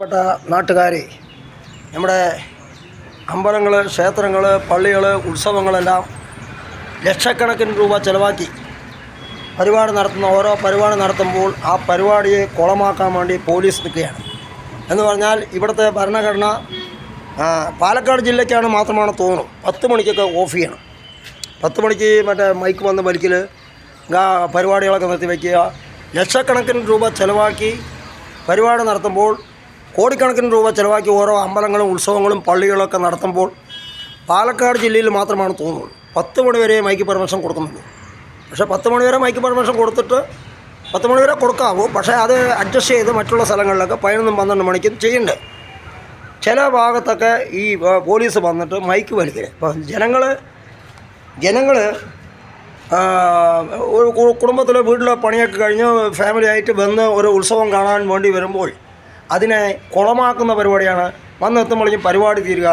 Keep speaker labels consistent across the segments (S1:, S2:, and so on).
S1: പ്പെട്ട നാട്ടുകാരെ, നമ്മുടെ അമ്പലങ്ങൾ, ക്ഷേത്രങ്ങൾ, പള്ളികൾ, ഉത്സവങ്ങളെല്ലാം ലക്ഷക്കണക്കിന് രൂപ ചിലവാക്കി ഓരോ പരിപാടി നടത്തുമ്പോൾ ആ പരിപാടിയെ കുളമാക്കാൻ വേണ്ടി പോലീസ് നിൽക്കുകയാണ്. എന്ന് പറഞ്ഞാൽ ഇവിടുത്തെ ഭരണഘടന പാലക്കാട് ജില്ലയ്ക്കാണ് മാത്രമാണ് തോന്നുന്നു 10 മണിക്കൊക്കെ ഓഫ് ചെയ്യണം. 10 മണിക്ക് മറ്റേ മൈക്ക് വന്ന് വലിക്കൽ, പരിപാടികളൊക്കെ നിർത്തി വയ്ക്കുക. ലക്ഷക്കണക്കിന് രൂപ ചിലവാക്കി പരിപാടി നടത്തുമ്പോൾ, കോടിക്കണക്കിന് രൂപ ചിലവാക്കി ഓരോ അമ്പലങ്ങളും ഉത്സവങ്ങളും പള്ളികളൊക്കെ നടത്തുമ്പോൾ പാലക്കാട് ജില്ലയിൽ മാത്രമാണ് തോന്നുന്നത് 10 മണി വരെ മൈക്ക് പെർമിഷൻ കൊടുക്കുന്നുള്ളൂ. പക്ഷേ 10 മണി വരെ മൈക്ക് പെർമിഷൻ കൊടുത്തിട്ട് 10 മണി വരെ കൊടുക്കാവൂ. പക്ഷേ അത് അഡ്ജസ്റ്റ് ചെയ്ത് മറ്റുള്ള സ്ഥലങ്ങളിലൊക്കെ 11-12 മണിക്ക് ചെയ്യണ്ടേ. ചില ഭാഗത്തൊക്കെ ഈ പോലീസ് വന്നിട്ട് മൈക്ക് വലിക്കൽ. ഇപ്പോൾ ജനങ്ങൾ ഒരു കുടുംബത്തിലെ വീട്ടിലെ പണിയൊക്കെ കഴിഞ്ഞ് ഫാമിലി ആയിട്ട് വന്ന് ഒരു ഉത്സവം കാണാൻ വേണ്ടി വരുമ്പോൾ അതിനെ കുളമാക്കുന്ന പരിപാടിയാണ്. വന്നെത്തുമ്പോഴേക്കും പരിപാടി തീരുക,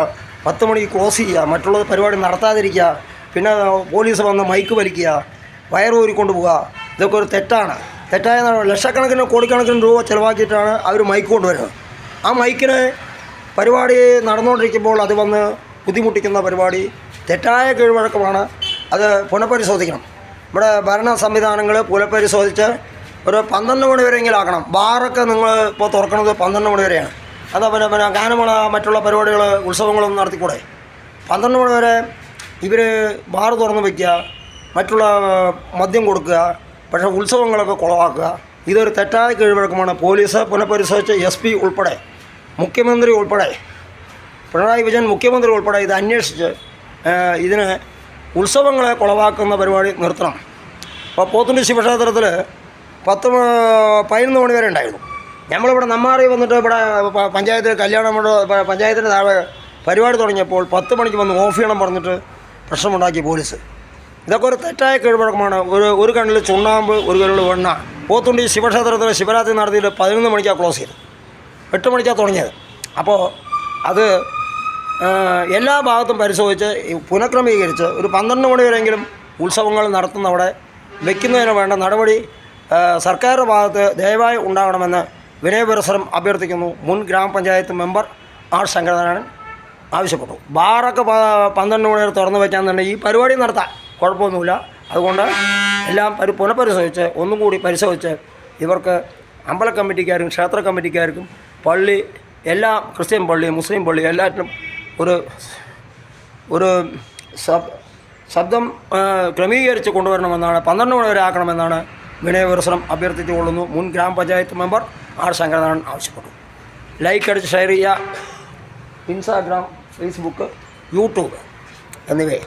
S1: 10 മണിക്ക് ക്ലോസ് ചെയ്യുക, മറ്റുള്ള പരിപാടി നടത്താതിരിക്കുക, പിന്നെ പോലീസ് വന്ന് മൈക്ക് വലിക്കുക, വയറൂരിക്കൊണ്ട് പോവുക. ഇതൊക്കെ ഒരു തെറ്റായ ലക്ഷക്കണക്കിന് കോടിക്കണക്കിന് രൂപ ചിലവാക്കിയിട്ടാണ് അവർ മൈക്ക് കൊണ്ടുവരുന്നത്. ആ മൈക്കിന് പരിപാടി നടന്നുകൊണ്ടിരിക്കുമ്പോൾ അത് വന്ന് ബുദ്ധിമുട്ടിക്കുന്ന പരിപാടി തെറ്റായ കീഴ്വഴക്കമാണ്. അത് പുനഃപരിശോധിക്കണം. നമ്മുടെ ഭരണ സംവിധാനങ്ങൾ പുനഃപരിശോധിച്ച് ഒരു 12 മണി വരെയെങ്കിലും ആക്കണം. ബാറൊക്കെ നിങ്ങൾ ഇപ്പോൾ തുറക്കുന്നത് 12 മണി വരെയാണ്. അതാ പിന്നെ ഗാനമേള, മറ്റുള്ള പരിപാടികൾ, ഉത്സവങ്ങളൊന്നും നടത്തിക്കൂടെ? 12 മണി വരെ ഇവർ ബാർ തുറന്ന് വയ്ക്കുക, മറ്റുള്ള മദ്യം കൊടുക്കുക, പക്ഷേ ഉത്സവങ്ങളൊക്കെ കുളവാക്കുക. ഇതൊരു തെറ്റായ കീഴ്വഴക്കമാണ്. പോലീസ് പുനഃപരിശോധിച്ച് SP ഉൾപ്പെടെ, മുഖ്യമന്ത്രി ഉൾപ്പെടെ, പിണറായി വിജയൻ മുഖ്യമന്ത്രി ഉൾപ്പെടെ ഇത് അന്വേഷിച്ച് ഇതിന് ഉത്സവങ്ങളെ കുളവാക്കുന്ന പരിപാടി നിർത്തണം. അപ്പോൾ പോത്തുണ്ടി ശിവക്ഷേത്രത്തിൽ 11 മണി വരെ ഉണ്ടായിരുന്നു. നമ്മളിവിടെ നമ്മാറി വന്നിട്ട് ഇവിടെ പഞ്ചായത്തിൽ പഞ്ചായത്തിൻ്റെ താഴെ പരിപാടി തുടങ്ങിയപ്പോൾ 10 മണിക്ക് വന്ന് ഓഫ് ചെയ്യണം പറഞ്ഞിട്ട് പ്രശ്നമുണ്ടാക്കി പോലീസ്. ഇതൊക്കെ ഒരു തെറ്റായ കീഴ്വഴക്കമാണ്. ഒരു കണ്ണിൽ ചുണ്ണാമ്പ്, ഒരു കണ്ണിൽ വെണ്ണ. പോത്തുണ്ടി ശിവക്ഷേത്രത്തിൽ ശിവരാത്രി നടത്തിയിട്ട് 11 മണിക്കാണ് ക്ലോസ് ചെയ്തത്, 8 മണിക്കാണ് തുടങ്ങിയത്. അപ്പോൾ അത് എല്ലാ ഭാഗത്തും പരിശോധിച്ച് പുനഃക്രമീകരിച്ച് ഒരു 12 മണി വരെയെങ്കിലും ഉത്സവങ്ങൾ നടത്തുന്നവിടെ വയ്ക്കുന്നതിന് വേണ്ട നടപടി സർക്കാരിൻ്റെ ഭാഗത്ത് ദയവായി ഉണ്ടാകണമെന്ന് വിനയപുരസ്സരം അഭ്യർത്ഥിക്കുന്നു. മുൻ ഗ്രാമപഞ്ചായത്ത് മെമ്പർ ആർ ശങ്കരനാരായണൻ ആവശ്യപ്പെട്ടു. ബാറൊക്കെ 12 മണി വരെ തുറന്നു വയ്ക്കാന്നുണ്ടെങ്കിൽ ഈ പരിപാടി നടത്താം, കുഴപ്പമൊന്നുമില്ല. അതുകൊണ്ട് എല്ലാം പുനഃപരിശോധിച്ച് ഒന്നും കൂടി പരിശോധിച്ച് ഇവർക്ക് അമ്പല കമ്മിറ്റിക്കാർക്കും ക്ഷേത്ര കമ്മിറ്റിക്കാർക്കും പള്ളി, എല്ലാ ക്രിസ്ത്യൻ പള്ളി, മുസ്ലിം പള്ളി എല്ലാറ്റിനും ഒരു ശബ്ദം ക്രമീകരിച്ച് കൊണ്ടുവരണമെന്നാണ്, 12 മണി വരെ ആക്കണമെന്നാണ് വിനയപുരസ്സരം അഭ്യർത്ഥിച്ചുകൊള്ളുന്നു. മുൻ ഗ്രാമപഞ്ചായത്ത് മെമ്പർ ആർ ശങ്കരനാരായണൻ ആവശ്യപ്പെട്ടു. ലൈക്ക് അടിച്ച് ഷെയർ ചെയ്യുക. ഇൻസ്റ്റാഗ്രാം, ഫേസ്ബുക്ക്, യൂട്യൂബ് എന്നിവയെ